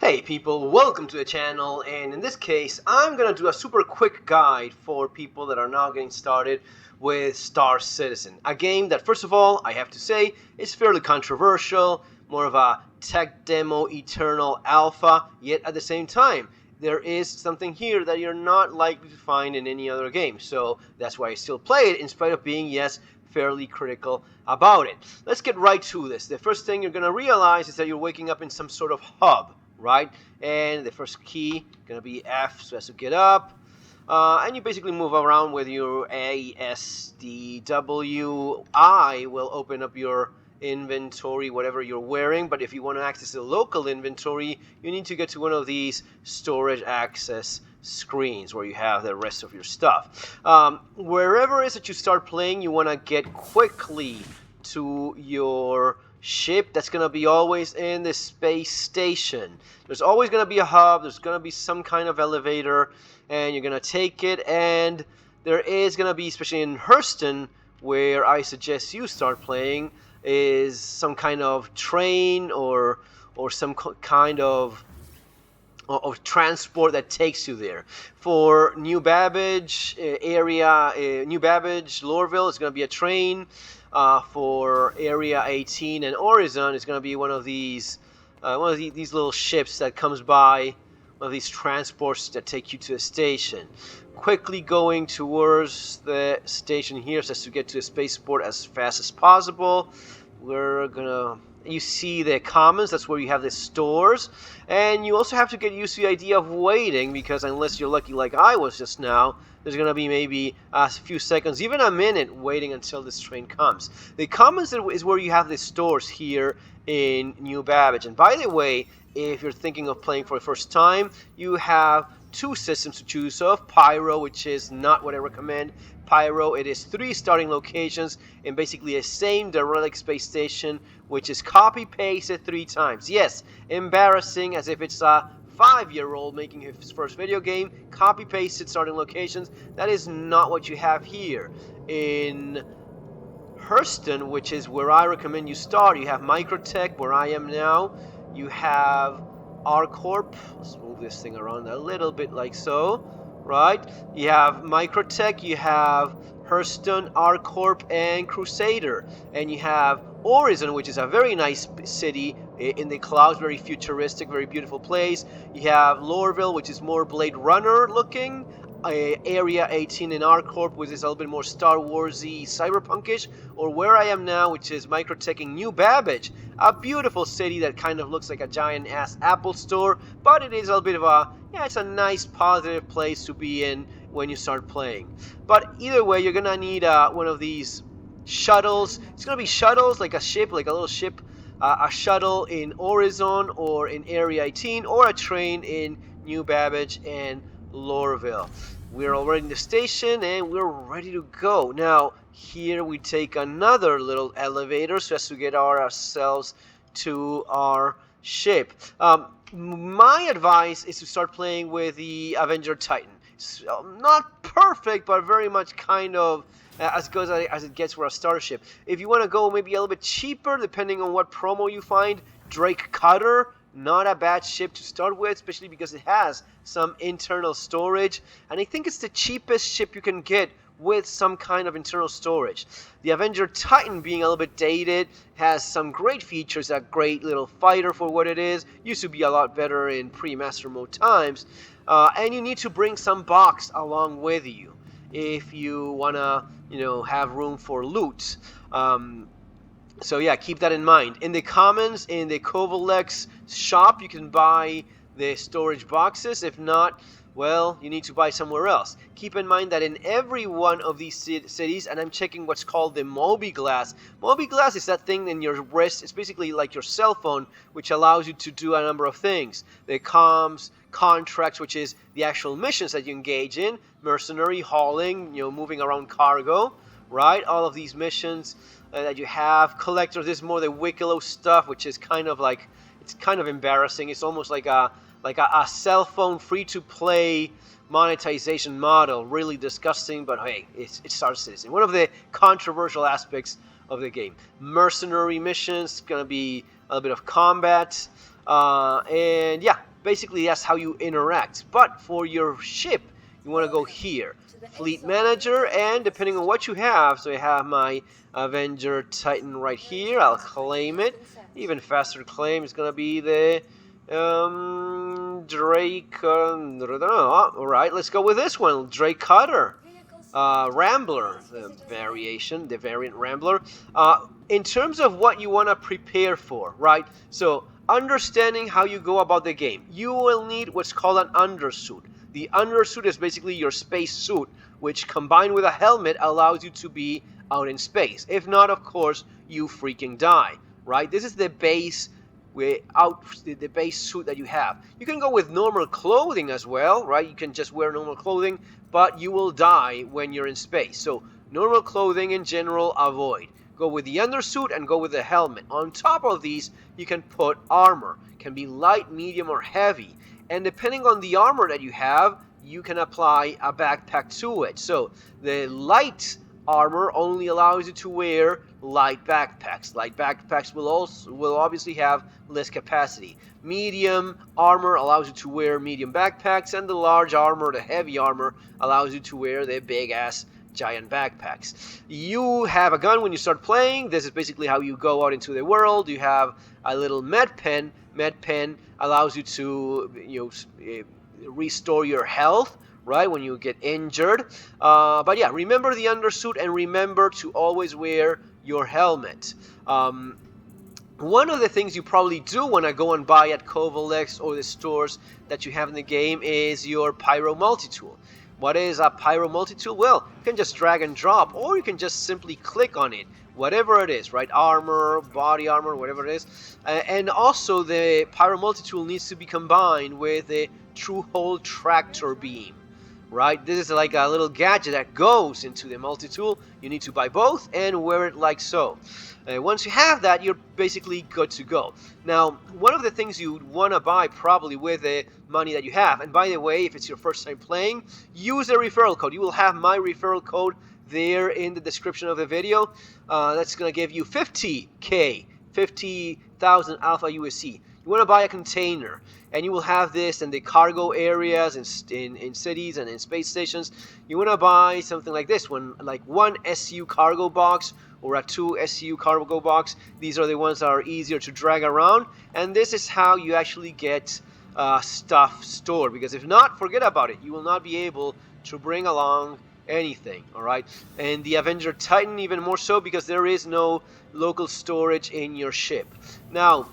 Hey people, welcome to the channel, and in this case I'm gonna do a super quick guide for people that are now getting started with Star Citizen, a game that, first of all, I have to say is fairly controversial, more of a tech demo eternal alpha, yet at the same time there is something here that you're not likely to find in any other game, so that's why I still play it in spite of being, yes, fairly critical about it. Let's get right to this. The first thing you're gonna realize is that you're waking up in some sort of hub, right? And the first key gonna be F, so as to get up. And you basically move around with your A, S, D, W. I will open up your inventory, whatever you're wearing, but if you want to access the local inventory, you need to get to one of these storage access screens where you have the rest of your stuff. Wherever it is that you start playing, you want to get quickly to your ship. That's going to be always in the space station. There's always going to be a hub, there's going to be some kind of elevator, and you're going to take it, and there is going to be, especially in Hurston, where I suggest you start playing, is some kind of train or some kind of transport that takes you there. For New Babbage area, New Babbage, Lorville, it's going to be a train. For Area 18 and Horizon, it's going to be one of these little ships that comes by, one of these transports that take you to a station. Quickly going towards the station here so as to get to the spaceport as fast as possible. You see the commons, that's where you have the stores, and you also have to get used to the idea of waiting, because unless you're lucky like I was just now, there's going to be maybe a few seconds, even a minute, waiting until this train comes. The commons is where you have the stores here in New Babbage. And by the way, if you're thinking of playing for the first time, you have two systems to choose of. Pyro, which is not what I recommend. Pyro, it is 3 starting locations in basically the same derelict space station, which is copy-pasted 3 times. Yes, embarrassing, as if it's a 5-year-old making his first video game. Copy-pasted starting locations. That is not what you have here. In Hurston, which is where I recommend you start, you have Microtech, where I am now. You have R-Corp. Let's move this thing around a little bit like so. Right? You have Microtech, you have Hurston, R-Corp, and Crusader. And you have Horizon, which is a very nice city in the clouds, very futuristic, very beautiful place. You have Lorville, which is more Blade Runner looking. Area 18 in R-Corp, which is a little bit more Star Warsy, cyberpunkish, or where I am now, which is Microtech in New Babbage, a beautiful city that kind of looks like a giant ass Apple store, but it is a little bit of it's a nice positive place to be in when you start playing. But either way, you're gonna need one of these shuttles. It's gonna be shuttles, like a ship, like a little ship, a shuttle in Horizon or in Area 18, or a train in New Babbage and Lorville. We're already in the station and we're ready to go. Now, here we take another little elevator so as to get ourselves to our ship. My advice is to start playing with the Avenger Titan. It's not perfect, but very much kind of as good as it gets for a starship. If you want to go maybe a little bit cheaper, depending on what promo you find, Drake Cutter, not a bad ship to start with, especially because it has some internal storage, and I think it's the cheapest ship you can get with some kind of internal storage. The Avenger Titan, being a little bit dated, has some great features, a great little fighter for what it is, used to be a lot better in pre-master mode times, and you need to bring some box along with you if you want to, have room for loot. So yeah, keep that in mind. In the commons, in the Kovalex shop, you can buy the storage boxes. If not, well, you need to buy somewhere else. Keep in mind that in every one of these cities, and I'm checking what's called the Mobi-Glass. Mobi-Glass is that thing in your wrist. It's basically like your cell phone, which allows you to do a number of things. The comms, contracts, which is the actual missions that you engage in, mercenary, hauling, moving around cargo, right? All of these missions that you have. Collectors, this is more the Wicklow stuff, which is kind of like, it's kind of embarrassing. It's almost like a cell phone free-to-play monetization model. Really disgusting, but hey, it's Star Citizen. One of the controversial aspects of the game. Mercenary missions, going to be a little bit of combat, and yeah, basically that's how you interact. But for your ship, you want to go here, Fleet Manager, and depending on what you have, so I have my Avenger Titan right here, I'll claim it. Even faster claim is going to be the Drake, alright, let's go with this one, Drake Cutter. Rambler, the variant Rambler. In terms of what you want to prepare for, right? So, understanding how you go about the game, you will need what's called an undersuit. The undersuit is basically your space suit, which combined with a helmet allows you to be out in space. If not, of course, you freaking die, right? This is the base the base suit that you have. You can go with normal clothing as well, right? You can just wear normal clothing, but you will die when you're in space. So normal clothing in general, avoid. Go with the undersuit and go with the helmet. On top of these, you can put armor. It can be light, medium, or heavy. And depending on the armor that you have, you can apply a backpack to it. So the light armor only allows you to wear light backpacks. Light backpacks will obviously have less capacity. Medium armor allows you to wear medium backpacks, and the large armor, the heavy armor, allows you to wear the big ass giant backpacks. You have a gun when you start playing. This is basically how you go out into the world. You have a little med pen. Med pen allows you to restore your health, right, when you get injured. But yeah, remember the undersuit and remember to always wear your helmet. One of the things you probably do want to go and buy at Covalex or the stores that you have in the game is your Pyro Multi-Tool. What is a Pyro Multi-Tool? Well, you can just drag and drop, or you can just simply click on it. Whatever it is, right? Armor, body armor, whatever it is. And also the Pyro Multi-Tool needs to be combined with a True Hole Tractor Beam. Right? This is like a little gadget that goes into the multi-tool. You need to buy both and wear it like so. Once you have that, you're basically good to go. Now, one of the things you want to buy probably with the money that you have, and by the way, if it's your first time playing, use a referral code. You will have my referral code there in the description of the video. That's going to give you 50K, 50,000 Alpha USC. You want to buy a container, and you will have this in the cargo areas, in cities and in space stations. You want to buy something like this one, like one SU cargo box or a 2 SU cargo box. These are the ones that are easier to drag around, and this is how you actually get stuff stored, because if not, forget about it. You will not be able to bring along anything, all right? And the Avenger Titan even more so, because there is no local storage in your ship. Now,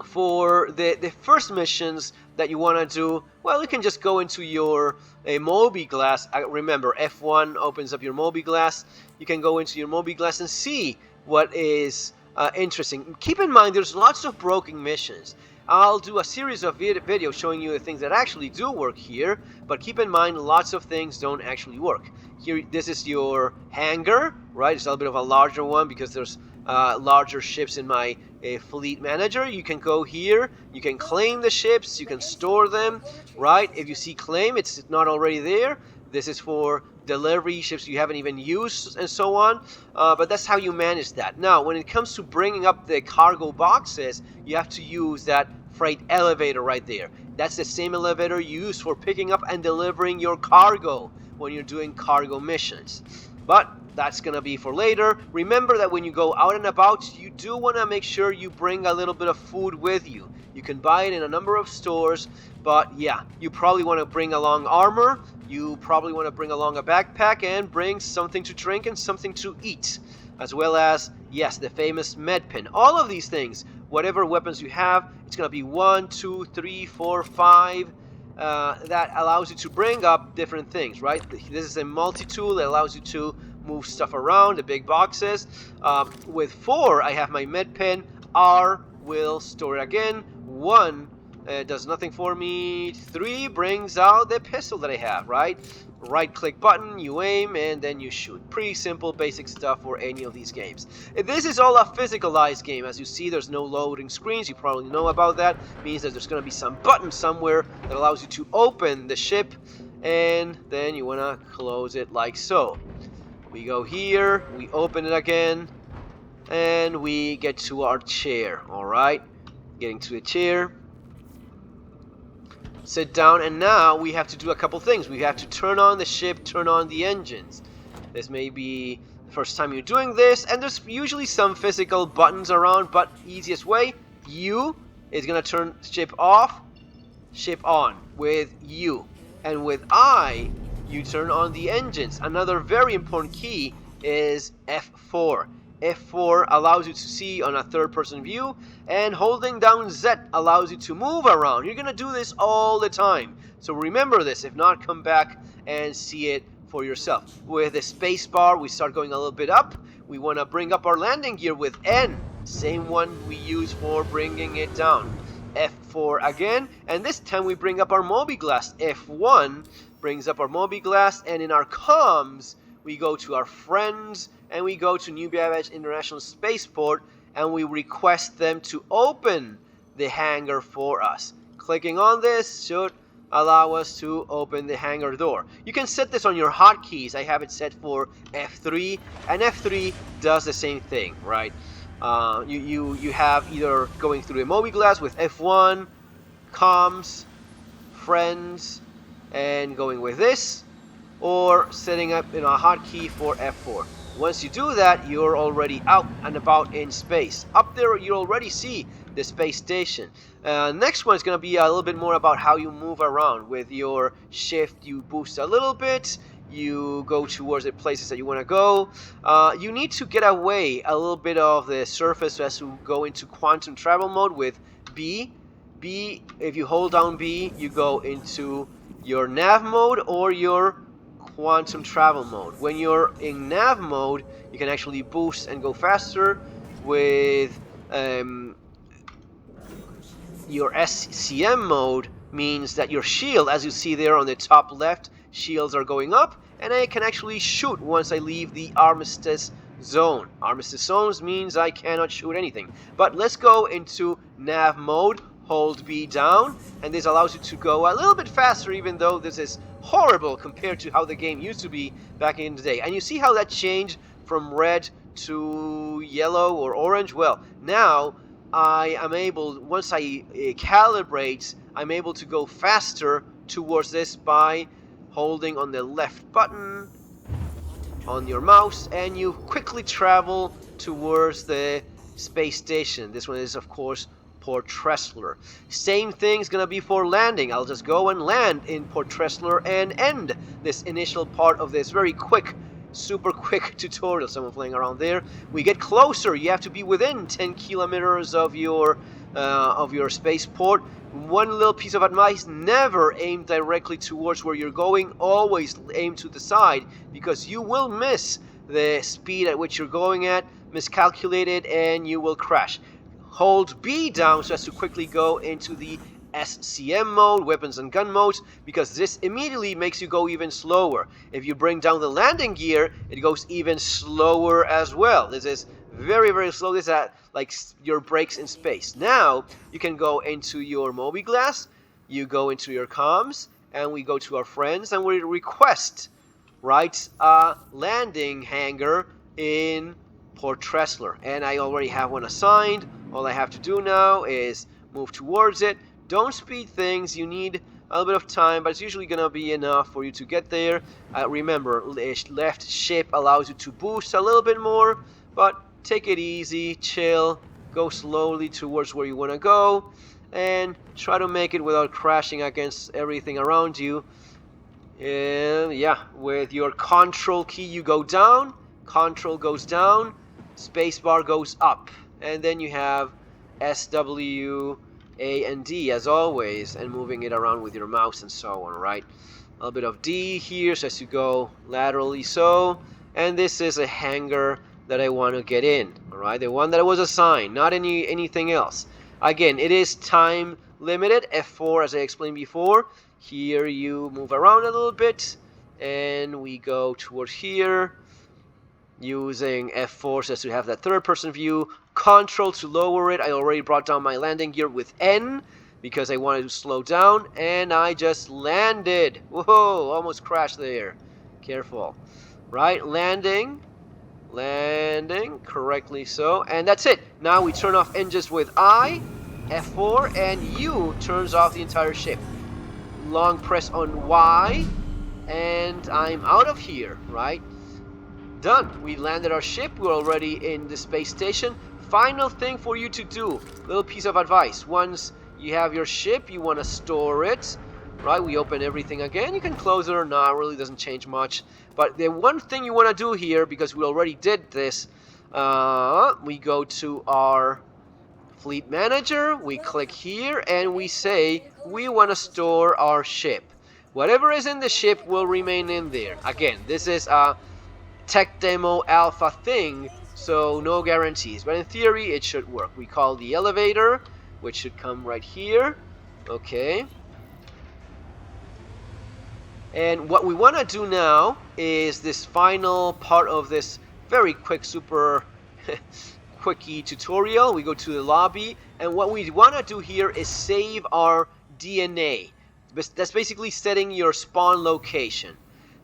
for the first missions that you want to do, well, you can just go into your Moby Glass. Remember, F1 opens up your Moby Glass. You can go into your Moby Glass and see what is interesting. Keep in mind, there's lots of broken missions. I'll do a series of videos showing you the things that actually do work here, but keep in mind, lots of things don't actually work. Here, this is your hangar, right? It's a little bit of a larger one because there's larger ships in my fleet manager. You can go here, you can claim the ships, you can store them, right? If you see claim, it's not already there. This is for delivery ships you haven't even used and so on, but that's how you manage that. Now, when it comes to bringing up the cargo boxes, you have to use that freight elevator right there. That's the same elevator you use for picking up and delivering your cargo when you're doing cargo missions. But that's gonna be for later. Remember that when you go out and about, you do want to make sure you bring a little bit of food with you. You can buy it in a number of stores, but yeah, you probably want to bring along armor. You probably want to bring along a backpack and bring something to drink and something to eat, as well as, yes, the famous med pen. All of these things, whatever weapons you have, it's gonna be 1, 2, 3, 4, 5. That allows you to bring up different things, right? This is a multi-tool that allows you to move stuff around, the big boxes. With 4, I have my med pen. R will store it again. 1 does nothing for me. 3 brings out the pistol that I have, right? Right click button, you aim, and then you shoot. Pretty simple, basic stuff for any of these games. This is all a physicalized game. As you see, there's no loading screens. You probably know about that. It means that there's going to be some button somewhere that allows you to open the ship, and then you want to close it like so. We go here, we open it again, and we get to our chair, alright? Getting to a chair. sit down, and now we have to do a couple things. We have to turn on the ship, turn on the engines. This may be the first time you're doing this, and there's usually some physical buttons around, but easiest way, U is going to turn ship off, ship on with U. And with I, you turn on the engines. Another very important key is F4. F4 allows you to see on a third-person view, and holding down Z allows you to move around. You're going to do this all the time. So remember this. If not, come back and see it for yourself. With the space bar, we start going a little bit up. We want to bring up our landing gear with N. Same one we use for bringing it down. F4 again, and this time we bring up our mobi-glass. F1 brings up our mobi-glass, and in our comms, we go to our friends, and we go to New Babbage International Spaceport, and we request them to open the hangar for us. Clicking on this should allow us to open the hangar door. You can set this on your hotkeys. I have it set for F3, and F3 does the same thing, right? You have either going through a mobi-glass with F1, comms, friends, and going with this, or setting up in a hotkey for F4. Once you do that, you're already out and about in space. Up there, you already see the space station. Next one is going to be a little bit more about how you move around. With your shift, you boost a little bit. You go towards the places that you want to go. You need to get away a little bit of the surface as you go into quantum travel mode with B. B, if you hold down B, you go into your nav mode or your quantum travel mode. When you're in nav mode, you can actually boost and go faster. With your SCM mode means that your shield, as you see there on the top left, shields are going up, and I can actually shoot once I leave the armistice zone. Armistice zones means I cannot shoot anything. But let's go into nav mode. Hold B down, and this allows you to go a little bit faster, even though this is horrible compared to how the game used to be back in the day. And you see how that changed from red to yellow or orange? Well, now I am able, once I calibrate, I'm able to go faster towards this by holding on the left button on your mouse, and you quickly travel towards the space station. This one is, of course, Port Tressler. Same thing's gonna be for landing. I'll just go and land in Port Tressler and end this initial part of this very quick, super quick tutorial. Someone playing around there. We get closer. You have to be within 10 kilometers of your spaceport. One little piece of advice: never aim directly towards where you're going. Always aim to the side, because you will miss the speed at which you're going at, miscalculate it, and you will crash. Hold B down so as to quickly go into the SCM mode, weapons and gun modes, because this immediately makes you go even slower. If you bring down the landing gear, it goes even slower as well. This is very, very slow. This is like your brakes in space. Now, you can go into your mobi-glass, you go into your comms, and we go to our friends, and we request, right, a landing hangar in Port Tressler. And I already have one assigned. All I have to do now is move towards it. Don't speed things. You need a little bit of time, but it's usually going to be enough for you to get there. Remember, left ship allows you to boost a little bit more, but take it easy, chill, go slowly towards where you want to go, and try to make it without crashing against everything around you. And yeah, with your control key you go down, control goes down, spacebar goes up, and then you have SW, A, and D as always, and moving it around with your mouse and so on, right? A little bit of D here so as you go laterally so, and this is a hangar that I want to get in, alright? The one that I was assigned, not anything else. Again, it is time limited, F4 as I explained before. Here you move around a little bit, and we go towards here, using F4 so as to have that third-person view. Control to lower it. I already brought down my landing gear with N because I wanted to slow down, and I just landed. Whoa, almost crashed there. Careful. Right, landing, correctly so, and that's it. Now we turn off engines with I, F4, and U turns off the entire ship. long press on Y, and I'm out of here, right? Done. We landed our ship. We're already in the space station. Final thing for you to do, little piece of advice. Once you have your ship, you want to store it, right? We open everything again. You can close it or not. It really doesn't change much. But the one thing you want to do here, because we already did this, we go to our fleet manager. We click here and we say we want to store our ship. Whatever is in the ship will remain in there. Again, this is a tech demo alpha thing, so no guarantees, but in theory it should work. We call the elevator, which should come right here. Okay, and what we want to do now is this final part of this very quick super quickie tutorial. We go to the lobby, and what we want to do here is save our DNA. That's basically setting your spawn location.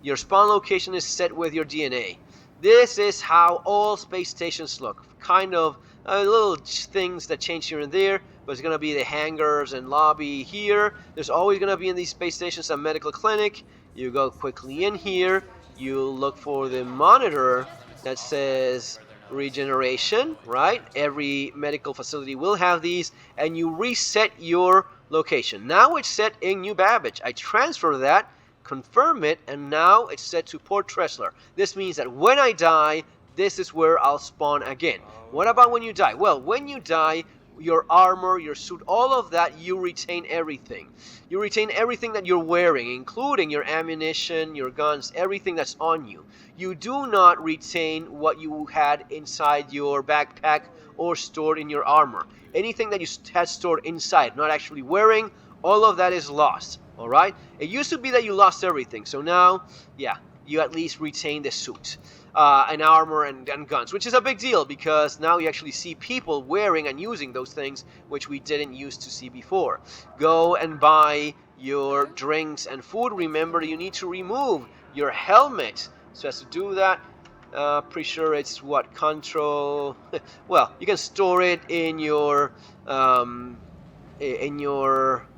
Your spawn location is set with your DNA. This is how all space stations look. Kind of little things that change here and there, but it's going to be the hangars and lobby here. There's always going to be in these space stations a medical clinic. You go quickly in here. You look for the monitor that says regeneration, right? Every medical facility will have these, and you reset your location. Now it's set in New Babbage. I transfer that, confirm it, and now it's set to Port Tressler. This means that when I die, this is where I'll spawn again. What about when you die? Well, when you die, your armor, your suit, all of that, you retain everything. You retain everything that you're wearing, including your ammunition, your guns, everything that's on you. You do not retain what you had inside your backpack or stored in your armor. Anything that you had stored inside, not actually wearing, all of that is lost. Alright? It used to be that you lost everything, so now, yeah, you at least retain the suit. And armor and guns, which is a big deal because now you actually see people wearing and using those things, which we didn't used to see before. Go and buy your drinks and food. Remember, you need to remove your helmet. So as to do that, pretty sure it's what, control... well, you can store it in your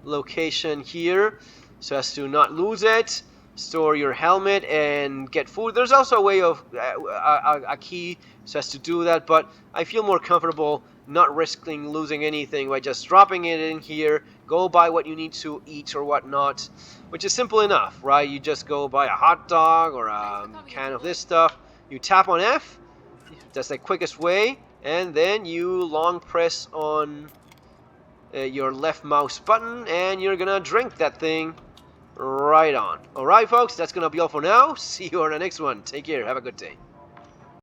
location here, so as to not lose it. Store your helmet and get food. There's also a way of a key so as to do that, but I feel more comfortable not risking losing anything by just dropping it in here. Go buy what you need to eat or whatnot, which is simple enough, right? You just go buy a hot dog or a can of this stuff. You tap on F, that's the quickest way, and then you long press on your left mouse button and you're gonna drink that thing right on. Alright folks, that's gonna be all for now. See you on the next one. Take care, have a good day.